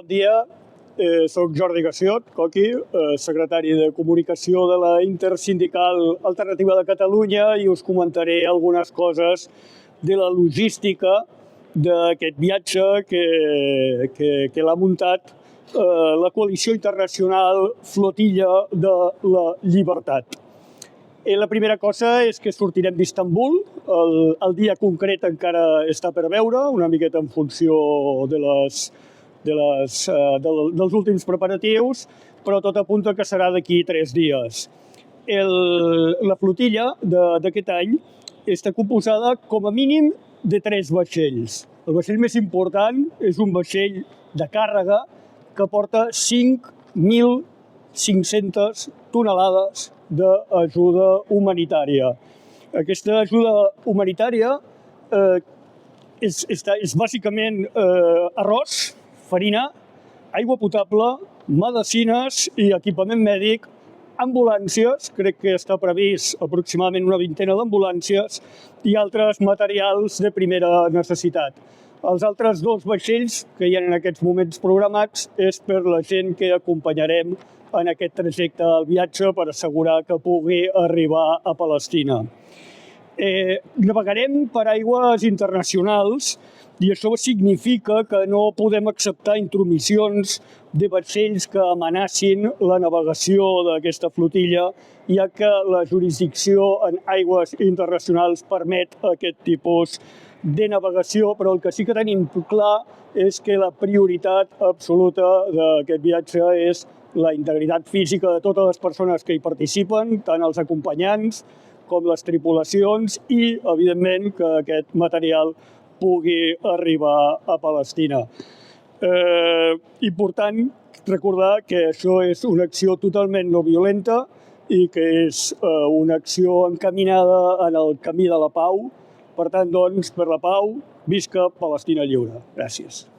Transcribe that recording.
Bon dia, soc Jordi Gassiot, Coqui, secretari de Comunicació de la Intersindical Alternativa de Catalunya, i us comentaré algunes coses de la logística d'aquest viatge que l'ha muntat la coalició internacional Flotilla de la Llibertat. La primera cosa és que sortirem d'Istanbul. El dia concret encara està per veure, una miqueta en funció dels últims preparatius, però tot apunta que serà d'aquí 3 dies. La flotilla d'aquest any està composada com a mínim de 3 vaixells. El vaixell més important és un vaixell de càrrega que porta 5.500 tonelades d'ajuda humanitària. Aquesta ajuda humanitària és bàsicament arròs, farina, aigua potable, medicines i equipament mèdic, ambulàncies, crec que està previst aproximadament una vintena d'ambulàncies, i altres materials de primera necessitat. Els altres 2 vaixells que hi ha en aquests moments programats és per la gent que acompanyarem en aquest trajecte del viatge per assegurar que pugui arribar a Palestina. Navegarem per aigües internacionals i això significa que no podem acceptar intromissions de vaixells que amenacin la navegació d'aquesta flotilla, ja que la jurisdicció en aigües internacionals permet aquest tipus de navegació, però el que sí que tenim clar és que la prioritat absoluta d'aquest viatge és la integritat física de totes les persones que hi participen, tant els acompanyants com les tripulacions, i, evidentment, que aquest material pugui arribar a Palestina. Important recordar que això és una acció totalment no violenta i que és una acció encaminada en el camí de la pau. Per tant, doncs, per la pau, visca Palestina lliure. Gràcies.